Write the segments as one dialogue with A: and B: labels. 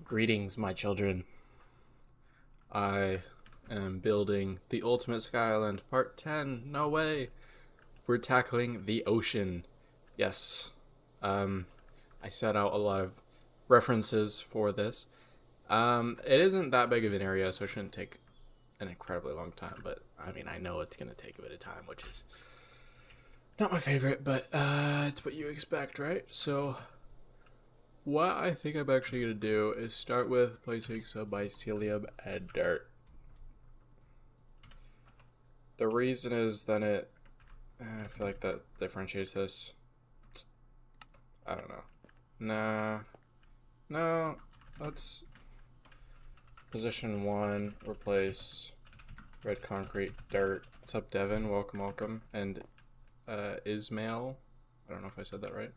A: Greetings, my children. I am building the Ultimate Sky Island Part 10. No way. We're tackling the ocean. Yes. I set out a lot of references for this. It isn't that big of an area, so it shouldn't take an incredibly long time, but I mean, I know it's going to take a bit of time, which is not my favorite, but it's what you expect, right? So what I think I'm actually going to do is start with placing some mycelium and dirt. The reason is then I feel like that differentiates this. I don't know. No, let's position 1, replace red concrete, dirt. What's up, Devin? Welcome. And Ismail. I don't know if I said that right.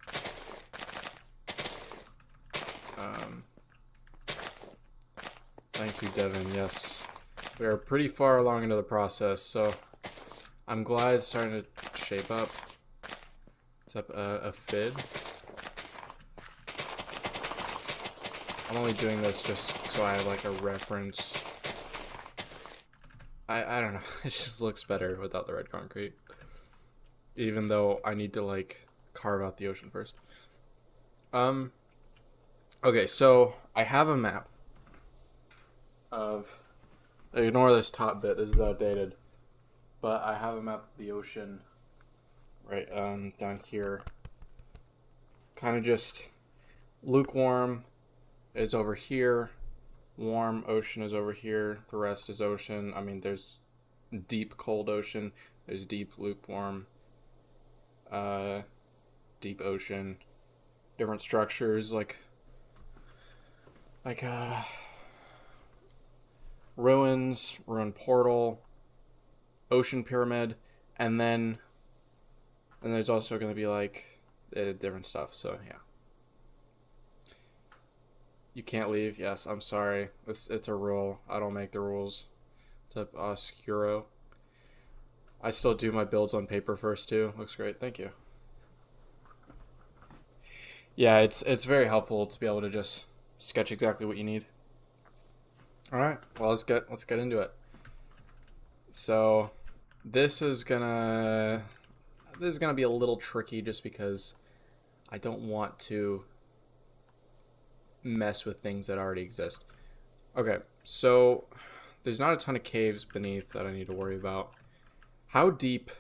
A: Thank you, Devin. Yes, we are pretty far along into the process, so I'm glad it's starting to shape up. What's up, a fid? I'm only doing this just so I have like a reference. I don't know. It just looks better without the red concrete. Even though I need to like carve out the ocean first. Okay, so I have a map of, ignore this top bit, this is outdated, but I have a map of the ocean right down here. Kind of just lukewarm is over here, warm ocean is over here, the rest is ocean. I mean, there's deep cold ocean, there's deep lukewarm, deep ocean, different structures like ruins, ruin portal, ocean pyramid, and there's also going to be like different stuff. So yeah, you can't leave. Yes, I'm sorry. It's a rule. I don't make the rules. It's up Oscuro. I still do my builds on paper first too. Looks great. Thank you. Yeah, it's very helpful to be able to just sketch exactly what you need. All right. Well, let's get into it. So, this is gonna be a little tricky just because I don't want to mess with things that already exist. Okay, so there's not a ton of caves beneath that I need to worry about. How deep?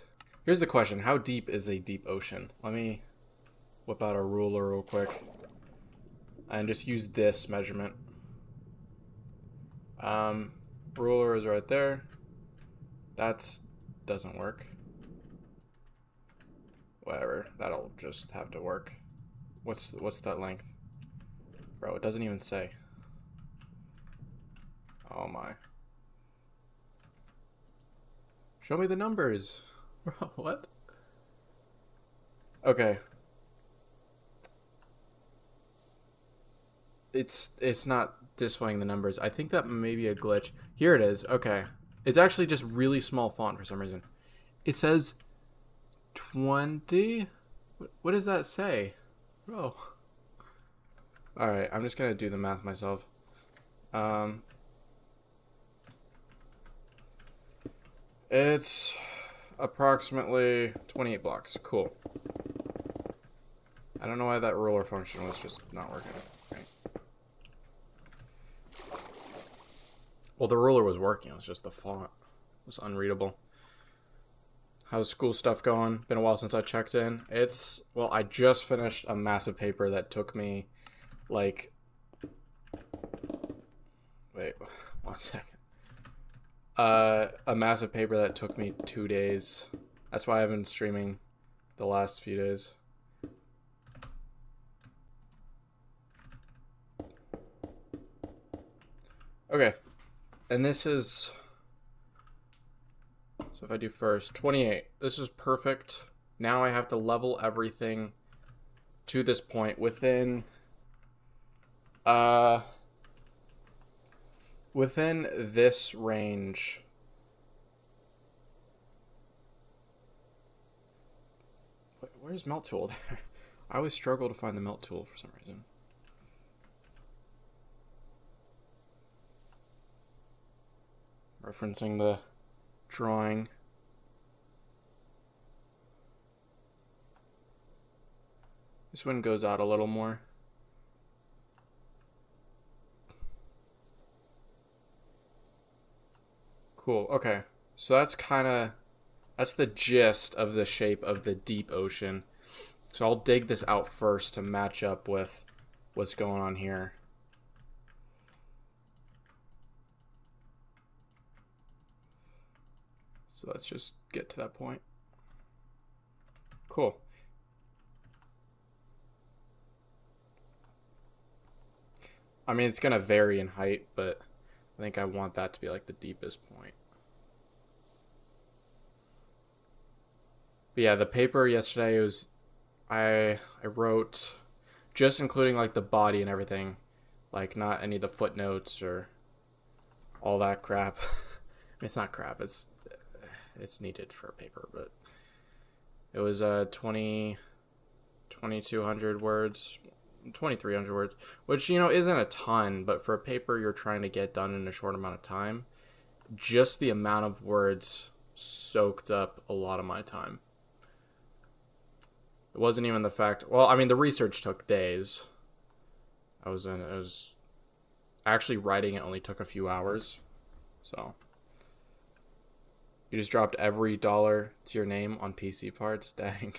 A: Here's the question: how deep is a deep ocean? Let me whip out a ruler real quick and just use this measurement. Ruler is right there. That's doesn't work. Whatever, that'll just have to work. What's that length? Bro, it doesn't even say. Oh my. Show me the numbers. Bro, what? Okay. It's not displaying the numbers. I think that may be a glitch. Here it is. Okay. It's actually just really small font for some reason. It says 20. What does that say? Bro. Alright, I'm just going to do the math myself. It's approximately 28 blocks. Cool. I don't know why that ruler function was just not working. Okay. Well, the ruler was working. It was just the font. It was unreadable. How's school stuff going? Been a while since I checked in. Well, I just finished a massive paper that took me, like... Wait, 1 second. A massive paper that took me 2 days. That's why I've been streaming the last few days. Okay. And this is... So if I do first, 28. This is perfect. Now I have to level everything to this point within this range. Where's melt tool there? I always struggle to find the melt tool for some reason. referencing the drawing. This one goes out a little more. Cool. Okay. So that's the gist of the shape of the deep ocean. So I'll dig this out first to match up with what's going on here. So let's just get to that point. Cool. I mean, it's going to vary in height, but I think I want that to be like the deepest point. But yeah, the paper yesterday was, I wrote just including like the body and everything, like not any of the footnotes or all that crap. I mean, it's not crap. It's needed for a paper, but it was 2,200 words, 2,300 words, which, you know, isn't a ton, but for a paper you're trying to get done in a short amount of time, just the amount of words soaked up a lot of my time. It wasn't even the fact, well, I mean, the research took days. Actually writing it only took a few hours. So you just dropped every dollar to your name on PC parts. Dang.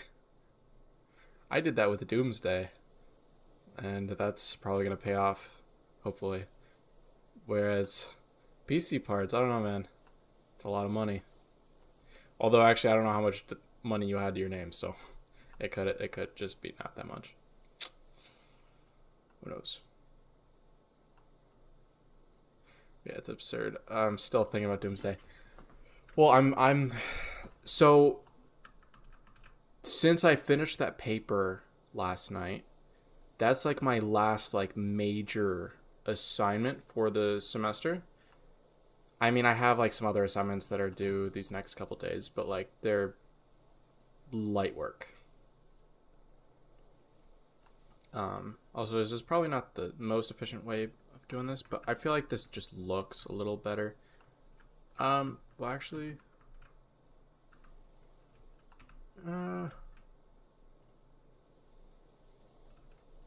A: I did that with Doomsday, and that's probably going to pay off, hopefully. Whereas PC parts, I don't know, man. It's a lot of money. Although, actually, I don't know how much money you had to your name, so it could just be not that much. Who knows? Yeah, it's absurd. I'm still thinking about Doomsday. Well, so since I finished that paper last night, that's like my last like major assignment for the semester. I mean, I have like some other assignments that are due these next couple days, but like they're light work. Also, this is probably not the most efficient way of doing this, but I feel like this just looks a little better. Well, actually, I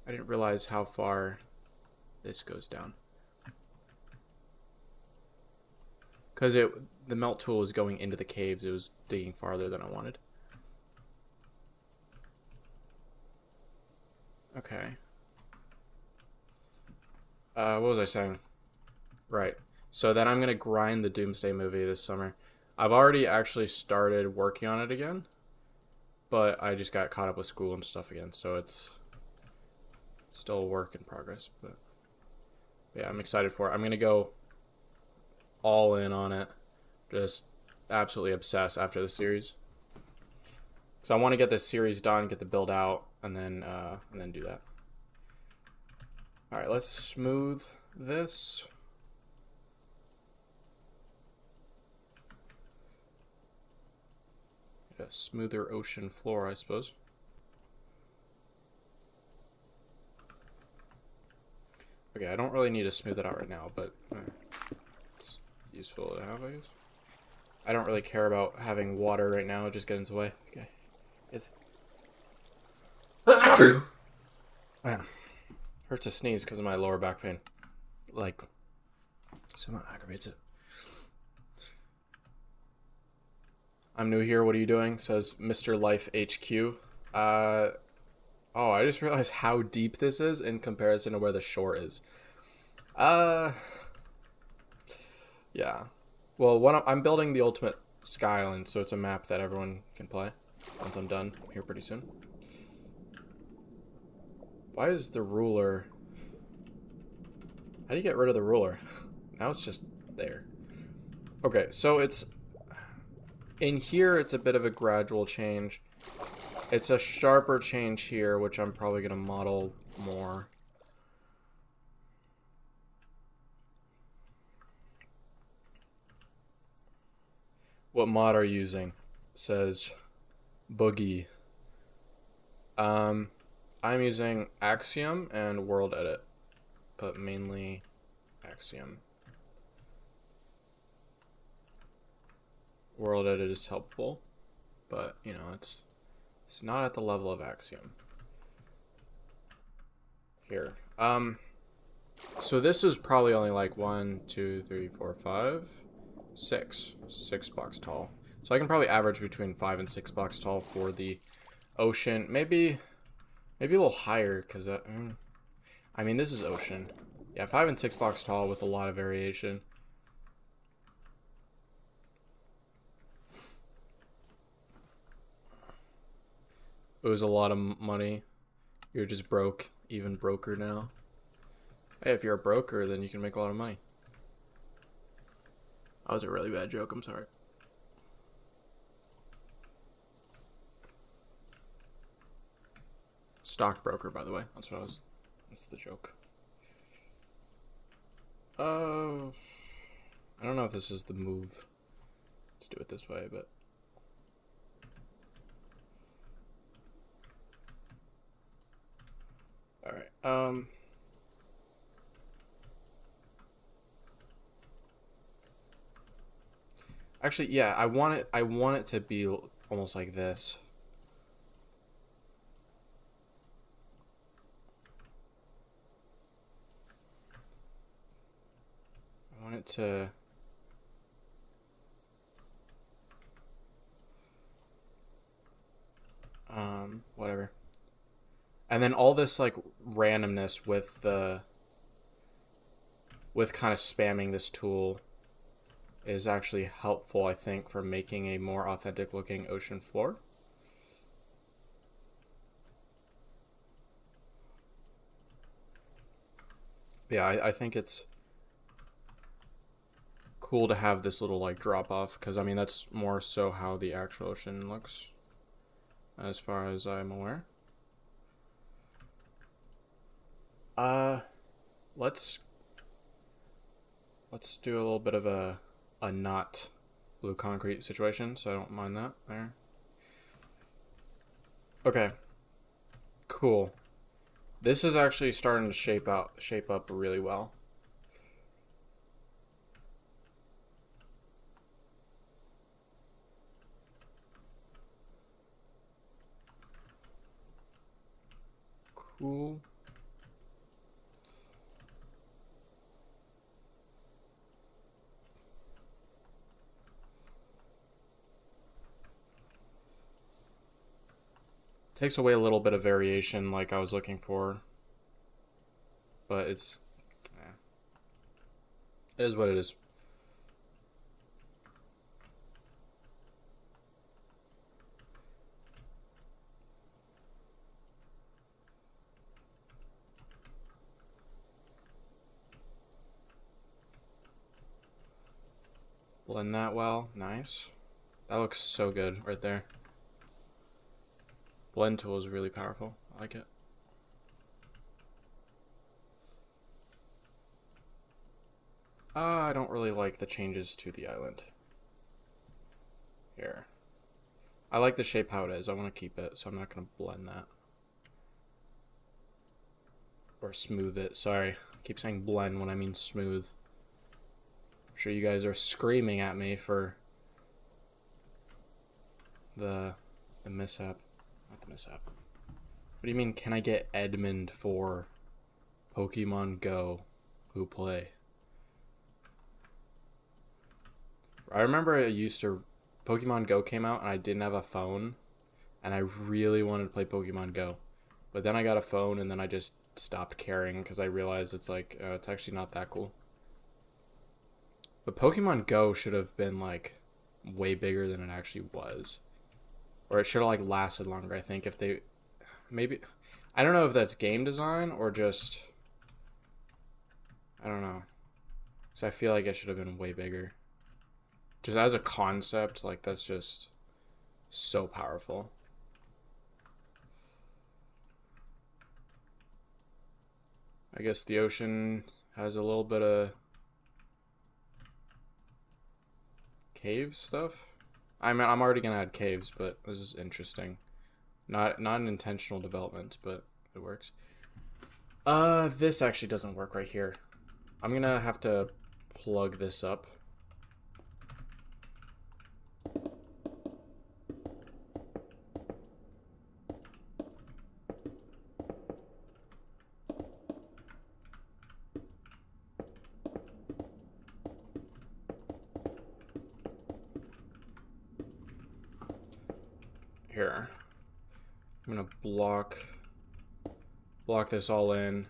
A: didn't realize how far this goes down. Because the melt tool was going into the caves, it was digging farther than I wanted. Okay. What was I saying? Right. So then I'm going to grind the Doomsday movie this summer. I've already actually started working on it again, but I just got caught up with school and stuff again, so it's still a work in progress. But yeah, I'm excited for it. I'm going to go all in on it. Just absolutely obsess after the series. So I want to get this series done, get the build out, and then do that. All right, let's smooth this. A smoother ocean floor, I suppose. Okay, I don't really need to smooth it out right now, but it's useful to have, I guess. I don't really care about having water right now, it just gets in the way. Okay. Man, hurts to sneeze because of my lower back pain. Like, somehow aggravates it. I'm new here, what are you doing? Says Mr. Life HQ. Oh, I just realized how deep this is in comparison to where the shore is. Yeah. Well, I'm building the ultimate Sky Island, so it's a map that everyone can play once I'm done here pretty soon. Why is the ruler... How do you get rid of the ruler? Now it's just there. Okay, so it's... In here, it's a bit of a gradual change. It's a sharper change here, which I'm probably going to model more. What mod are you using? Says Boogie. I'm using Axiom and World Edit, but mainly Axiom. World Edit is helpful, but you know, it's not at the level of Axiom. Here. So this is probably only like 1, 2, 3, 4, 5, 6 blocks tall. So I can probably average between 5 and 6 blocks tall for the ocean. Maybe a little higher, because I mean, this is ocean. Yeah, 5 and 6 blocks tall with a lot of variation. It was a lot of money. You're just broke, even broker now. Hey, if you're a broker, then you can make a lot of money. That was a really bad joke, I'm sorry. Stockbroker, by the way. That's the joke. I don't know if this is the move to do it this way, but all right. Actually, yeah, I want it to be almost like this. I want it to whatever. And then all this like randomness with kind of spamming this tool is actually helpful, I think, for making a more authentic looking ocean floor. Yeah, I think it's cool to have this little like drop off, because I mean that's more so how the actual ocean looks, as far as I'm aware. Let's do a little bit of a not blue concrete situation, so I don't mind that there. Okay, cool. This is actually starting to shape up really well. Cool. Takes away a little bit of variation like I was looking for, but it is what it is. Blend that well. Nice. That looks so good right there. Blend tool is really powerful. I like it. I don't really like the changes to the island. Here. I like the shape how it is. I want to keep it, so I'm not going to blend that. Or smooth it. Sorry. I keep saying blend when I mean smooth. I'm sure you guys are screaming at me for the mishap. Not the mishap. What do you mean, can I get Edmund for Pokemon Go who play? I remember Pokemon Go came out and I didn't have a phone and I really wanted to play Pokemon Go. But then I got a phone and then I just stopped caring because I realized it's like, it's actually not that cool. But Pokemon Go should have been like way bigger than it actually was. Or it should have like lasted longer, I think, if they maybe I don't know if that's game design or just I don't know. So I feel like it should have been way bigger. Just as a concept, like that's just so powerful. I guess the ocean has a little bit of cave stuff. I mean, I'm already gonna add caves, but this is interesting. Not an intentional development, but it works. This actually doesn't work right here. I'm gonna have to plug this up. here. I'm gonna block this all in.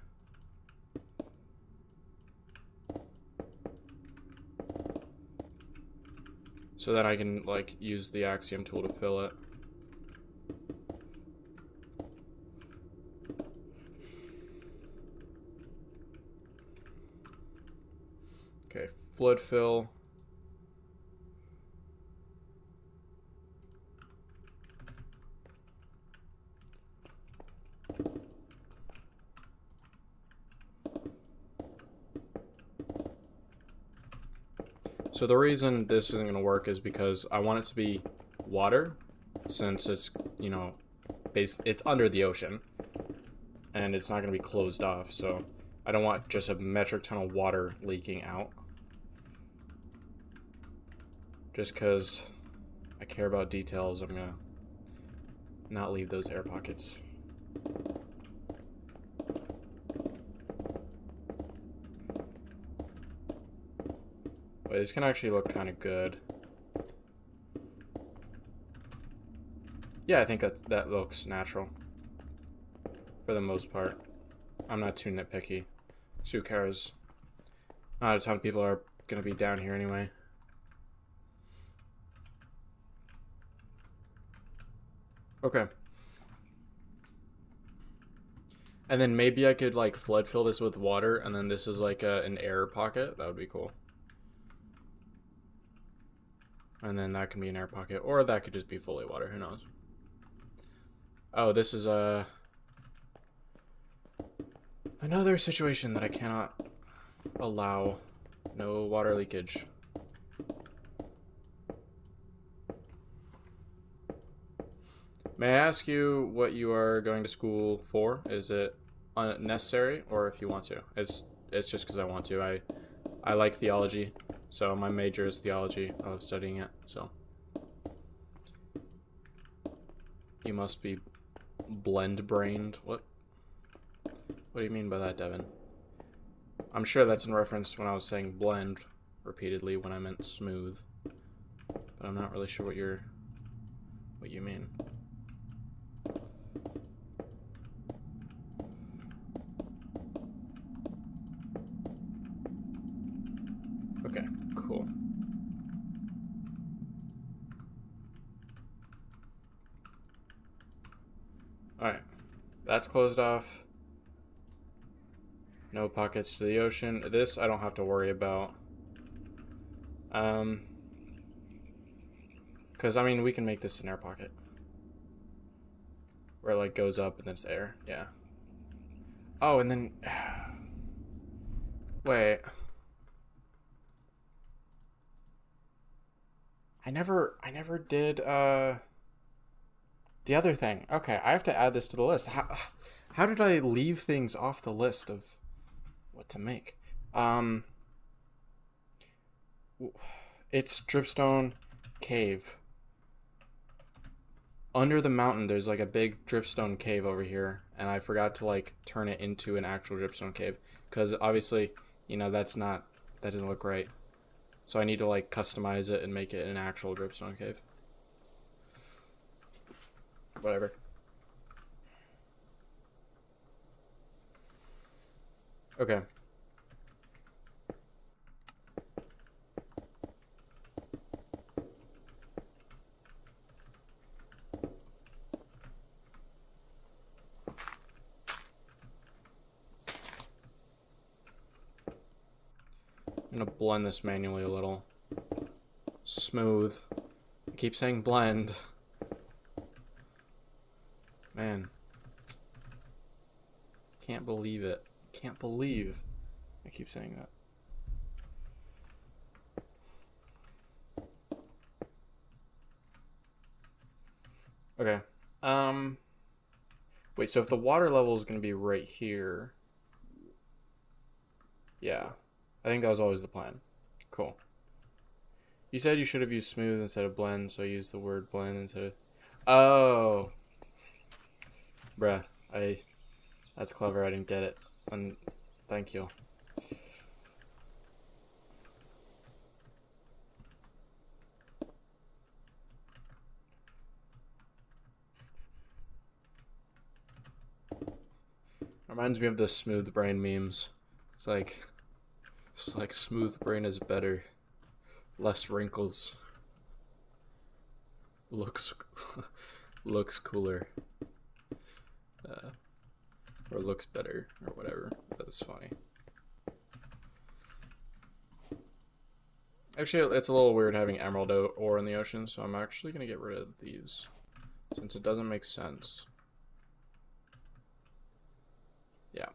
A: So that I can like use the Axiom tool to fill it. Okay, flood fill. So the reason this isn't going to work is because I want it to be water, since it's, you know, it's under the ocean, and it's not going to be closed off, so I don't want just a metric ton of water leaking out. Just because I care about details, I'm going to not leave those air pockets. But this can actually look kind of good. Yeah, I think that looks natural. For the most part. I'm not too nitpicky. Who cares? Not a ton of people are going to be down here anyway. Okay. And then maybe I could like flood fill this with water, and then this is like an air pocket. That would be cool. And then that can be an air pocket, or that could just be fully water. Who knows? Oh, this is another situation that I cannot allow no water leakage. May I ask you what you are going to school for? Is it unnecessary, or if you want to? It's just because I want to. I like theology, so my major is theology. I love studying it, so. You must be blend-brained. What do you mean by that, Devin? I'm sure that's in reference when I was saying blend repeatedly when I meant smooth. But I'm not really sure what you mean. Okay, cool. Alright, that's closed off. No pockets to the ocean. This I don't have to worry about. Because, I mean, we can make this an air pocket. Where it, like, goes up and then it's air. Yeah. Oh, and then... Wait. I never did, the other thing. Okay, I have to add this to the list. How did I leave things off the list of what to make? It's dripstone cave. Under the mountain, there's like a big dripstone cave over here, and I forgot to like turn it into an actual dripstone cave, because obviously, you know, that doesn't look right. So I need to like customize it and make it an actual dripstone cave. Whatever. Okay. I'm gonna blend this manually a little. Smooth. I keep saying blend. Man. Can't believe it. Can't believe I keep saying that. Okay. Wait, so if the water level is gonna be right here. Yeah. I think that was always the plan. Cool. You said you should have used smooth instead of blend, so I used the word blend instead of... Oh. Bruh. That's clever. I didn't get it. And thank you. Reminds me of the smooth brain memes. It's like smooth brain is better, less wrinkles, looks looks cooler, or looks better, or whatever. That's funny. Actually, it's a little weird having emerald ore in the ocean, so I'm actually gonna get rid of these since it doesn't make sense. Yeah.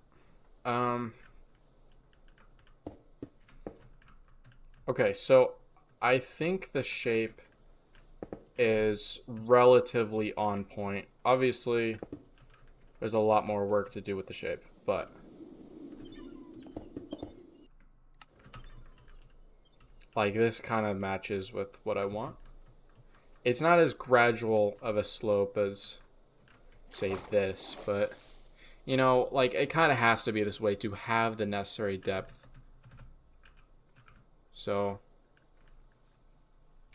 A: Okay, so I think the shape is relatively on point. Obviously, there's a lot more work to do with the shape, but like this kind of matches with what I want. It's not as gradual of a slope as, say, this, but you know, like it kind of has to be this way to have the necessary depth. So,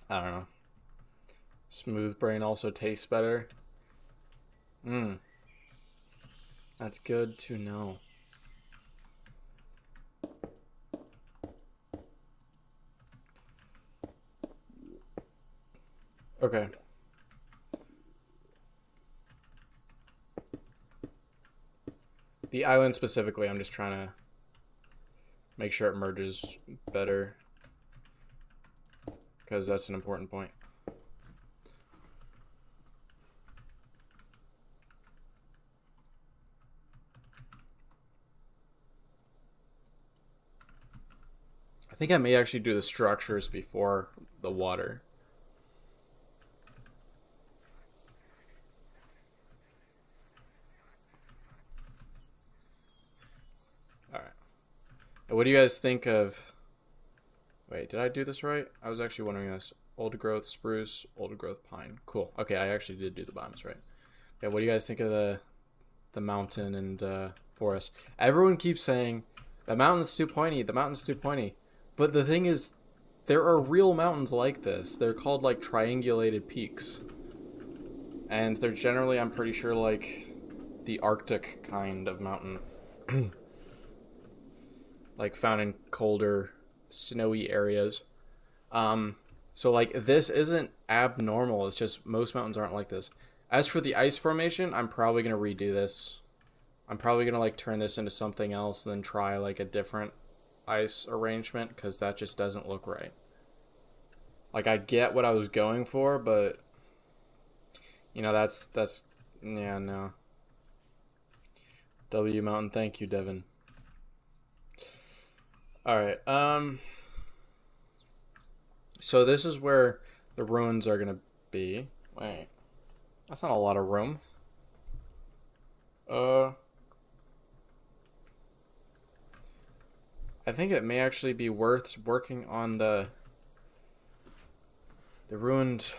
A: I don't know. Smooth brain also tastes better. That's good to know. Okay. The island specifically, I'm just trying to make sure it merges better, because that's an important point. I think I may actually do the structures before the water. Alright. What do you guys think of... Wait, did I do this right? I was actually wondering this. Old growth spruce, old growth pine. Cool. Okay, I actually did do the biomes right. Yeah, what do you guys think of the mountain and forest? Everyone keeps saying, the mountain's too pointy, the mountain's too pointy. But the thing is, there are real mountains like this. They're called like triangulated peaks. And they're generally, I'm pretty sure, like the Arctic kind of mountain. Like found in colder, snowy areas. So like this isn't abnormal. It's just most mountains aren't like this. As for the ice formation, I'm probably going to redo this. I'm probably going to like turn this into something else and then try like a different ice arrangement, because that just doesn't look right. Like I get what I was going for, but you know, that's yeah, no. W Mountain, thank you, Devin. Alright, so this is where the ruins are gonna be. Wait. That's not a lot of room. I think it may actually be worth working on the ruined,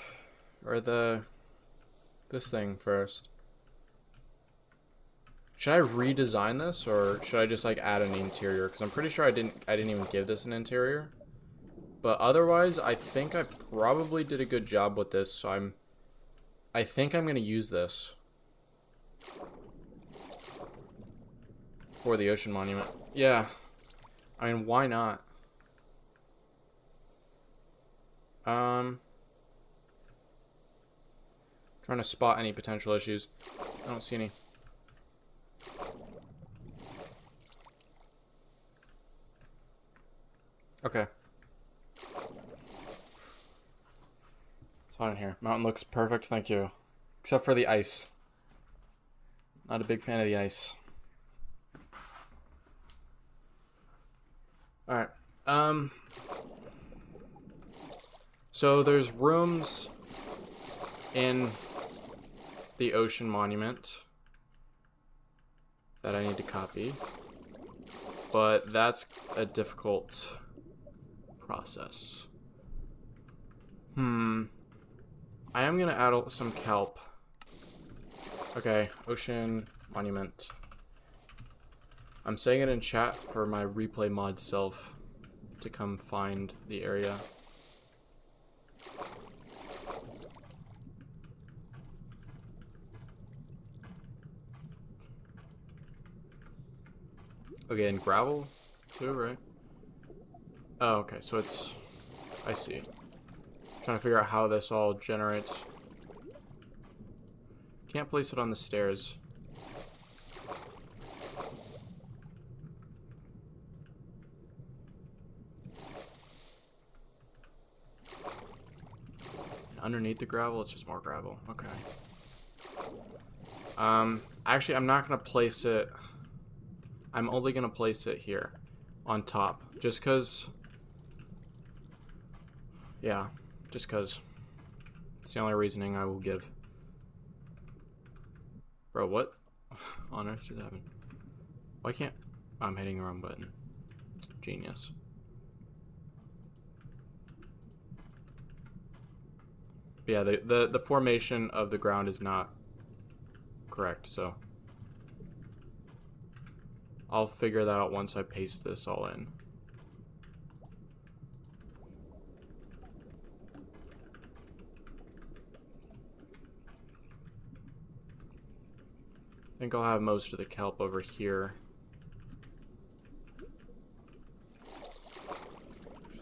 A: or this thing first. Should I redesign this, or should I just like add an interior? Because I'm pretty sure I didn't even give this an interior. But otherwise, I think I probably did a good job with this, so I think I'm gonna use this for the ocean monument. Yeah. I mean, why not? Trying to spot any potential issues. I don't see any. Okay. It's fine in here. Mountain looks perfect, thank you. Except for the ice. Not a big fan of the ice. Alright. So there's rooms in the ocean monument that I need to copy. But that's a difficult process. I am gonna add some kelp. Okay, ocean monument. I'm saying it in chat for my replay mod self to come find the area. Okay, and gravel too, right? Oh, okay, so it's... I see. Trying to figure out how this all generates. Can't place it on the stairs. And underneath the gravel, it's just more gravel. Okay. Actually, I'm not gonna place it... I'm only gonna place it here. On top. Just cause... Yeah. Just cause. It's the only reasoning I will give. Bro, what on earth just happened? Why can't... I'm hitting the wrong button. Genius. But yeah, the formation of the ground is not correct, so... I'll figure that out once I paste this all in. I think I'll have most of the kelp over here.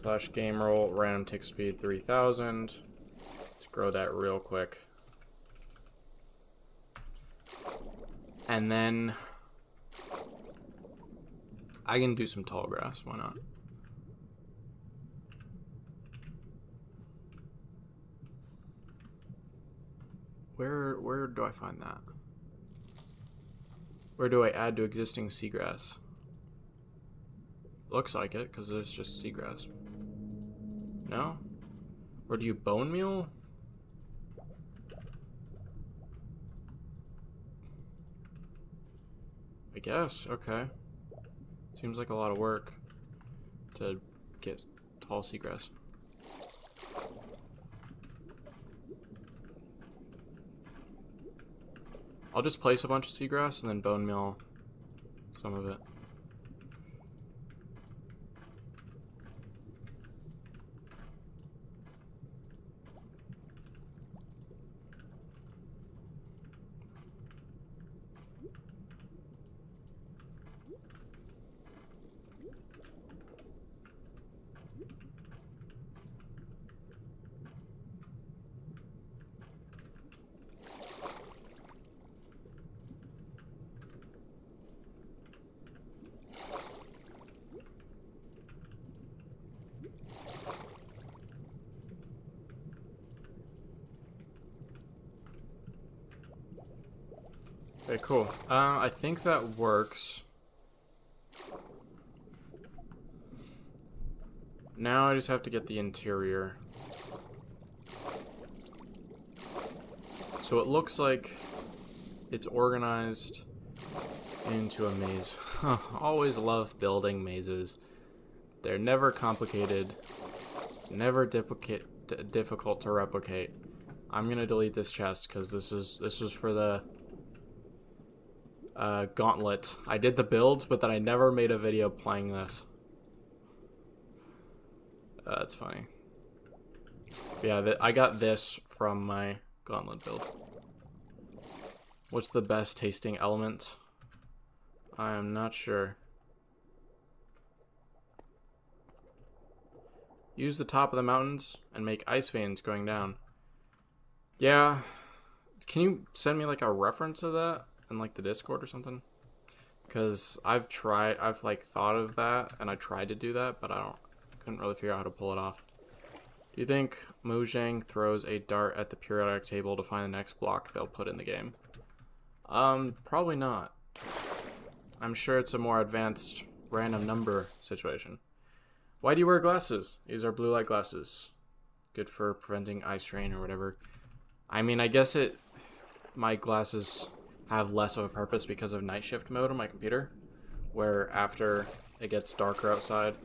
A: Slash game roll, random tick speed 3000. Let's grow that real quick. And then I can do some tall grass, why not? Where do I find that? Where do I add to existing seagrass? Looks like it, because there's just seagrass. No? Or do you bone meal? I guess, okay. Seems like a lot of work to get tall seagrass. I'll just place a bunch of seagrass and then bone meal some of it. Okay, cool. I think that works. Now I just have to get the interior. So it looks like it's organized into a maze. Always love building mazes. They're never complicated, never difficult to replicate. I'm gonna delete this chest because this was for the gauntlet. I did the build, but then I never made a video playing this. That's funny. Yeah, I got this from my gauntlet build. What's the best tasting element? I am not sure. Use the top of the mountains and make ice veins going down. Yeah. Can you send me like a reference of that in like the Discord or something? Because I've like thought of that and I tried to do that, but couldn't really figure out how to pull it off. Do you think Mojang throws a dart at the periodic table to find the next block they'll put in the game? Probably not. I'm sure it's a more advanced random number situation. Why do you wear glasses? These are blue light glasses. Good for preventing eye strain or whatever. I mean, I guess my glasses have less of a purpose because of night shift mode on my computer, where after it gets darker outside,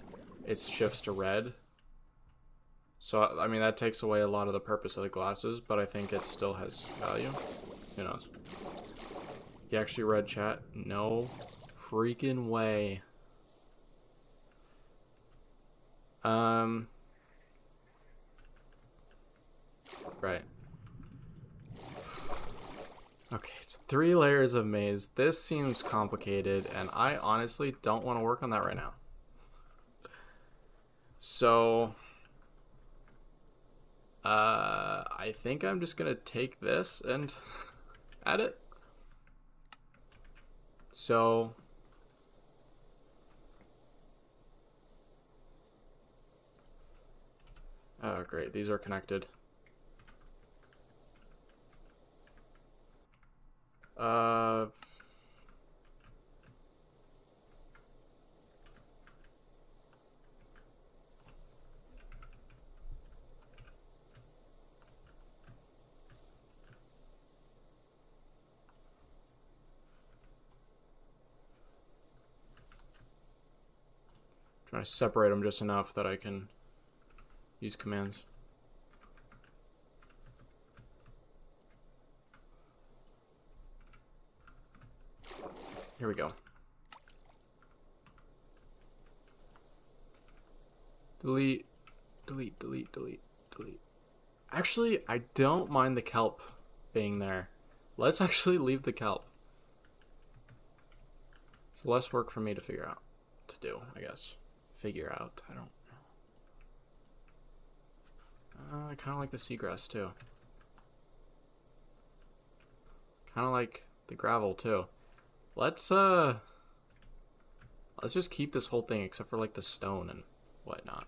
A: it shifts to red. So, I mean, that takes away a lot of the purpose of the glasses, but I think it still has value. Who knows? You actually read chat? No freaking way. Right. Okay, it's 3 layers of maze. This seems complicated, and I honestly don't want to work on that right now. So, I think I'm just gonna take this and add it. So, oh great, these are connected. Uh, Trying to separate them just enough that I can use commands. Here we go. Delete, delete, delete, delete, delete. Actually, I don't mind the kelp being there. Let's actually leave the kelp. It's less work for me to figure out, to do, I guess. Figure out, I don't know. I kind of like the seagrass too. Kind of like the gravel too. Let's just keep this whole thing except for like the stone and whatnot.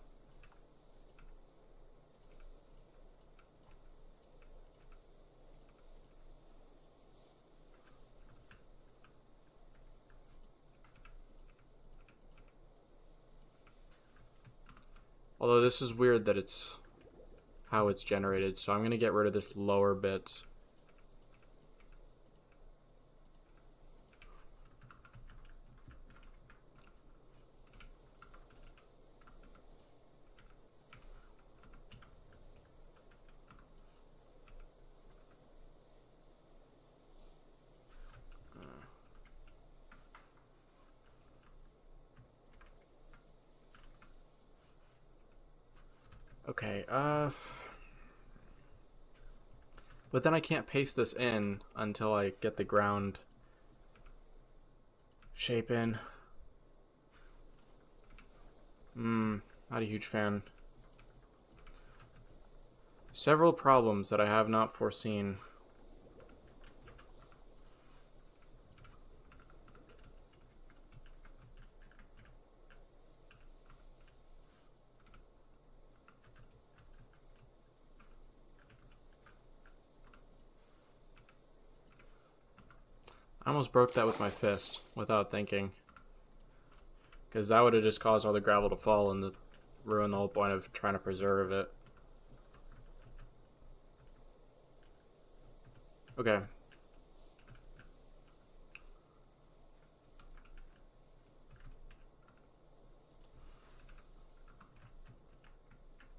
A: Although this is weird that it's how it's generated, so I'm gonna get rid of this lower bit. Okay, but then I can't paste this in until I get the ground shape in. Not a huge fan. Several problems that I have not foreseen. I almost broke that with my fist without thinking. Because that would have just caused all the gravel to fall and ruin the whole point of trying to preserve it. Okay.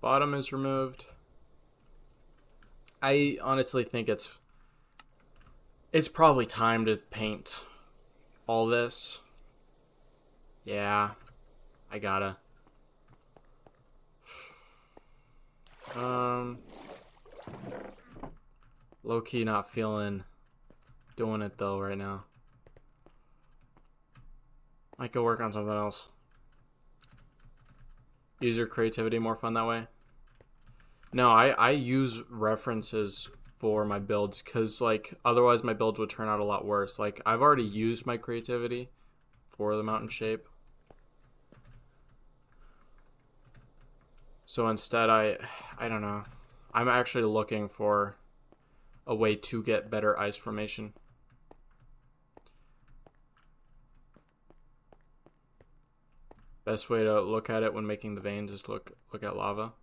A: Bottom is removed. I honestly think it's probably time to paint all this. Yeah, I gotta. Low-key not feeling doing it though right now. Might go work on something else. User creativity more fun that way? No, I use references for my builds because like otherwise my builds would turn out a lot worse. Like I've already used my creativity for the mountain shape. So instead I don't know. I'm actually looking for a way to get better ice formation. Best way to look at it when making the veins is look at lava.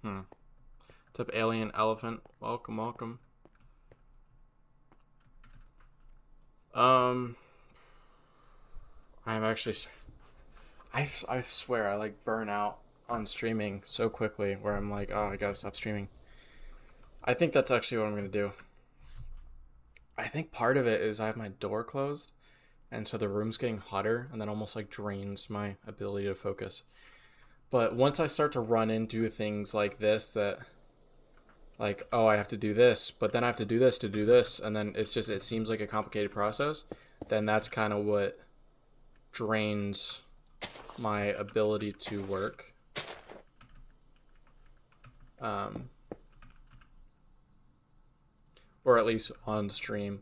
A: What's up, alien elephant? Welcome, welcome. I'm actually, I swear I like burn out on streaming so quickly where I'm like, oh, I gotta stop streaming. I think that's actually what I'm gonna do. I think part of it is I have my door closed and so the room's getting hotter and that almost like drains my ability to focus. But once I start to run into things like this that like, oh, I have to do this, but then I have to do this to do this, and then it's just, it seems like a complicated process, then that's kind of what drains my ability to work. Or at least on stream.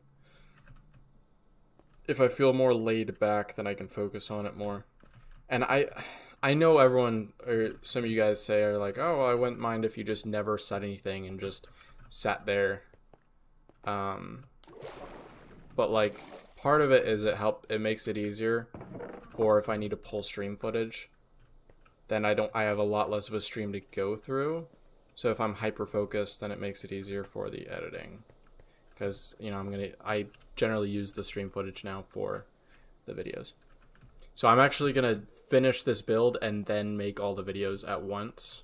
A: If I feel more laid back, then I can focus on it more. And I know everyone, or some of you guys say, are like, oh, well, I wouldn't mind if you just never said anything and just sat there. But like, part of it is it makes it easier for if I need to pull stream footage, then I have a lot less of a stream to go through. So if I'm hyper focused, then it makes it easier for the editing. Because, you know, I generally use the stream footage now for the videos. So I'm actually going to finish this build and then make all the videos at once.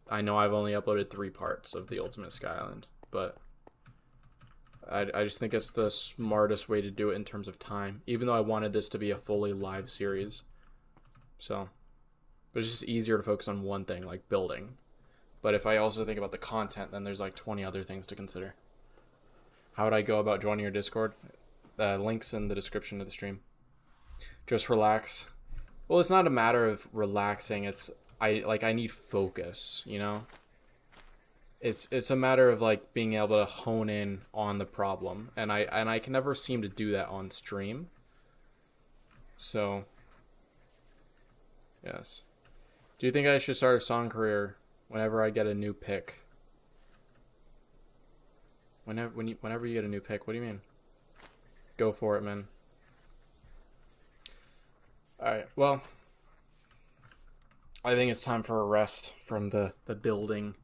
A: I know I've only uploaded 3 parts of the Ultimate Sky Island, but I just think it's the smartest way to do it in terms of time, even though I wanted this to be a fully live series. So, but it's just easier to focus on one thing, like building. But if I also think about the content, then there's like 20 other things to consider. How would I go about joining your Discord? Links in the description of the stream. Just relax. Well, it's not a matter of relaxing. It's I need focus, you know? It's a matter of like being able to hone in on the problem, and I can never seem to do that on stream. So, yes. Do you think I should start a song career whenever I get a new pick? Whenever you get a new pick, what do you mean? Go for it, man. Alright, well, I think it's time for a rest from the building.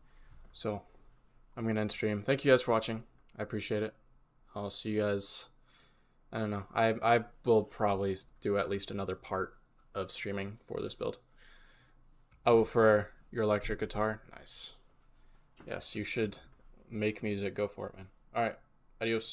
A: So, I'm going to end stream. Thank you guys for watching. I appreciate it. I'll see you guys. I don't know. I will probably do at least another part of streaming for this build. Oh, for your electric guitar? Nice. Yes, you should make music. Go for it, man. Alright. Adios.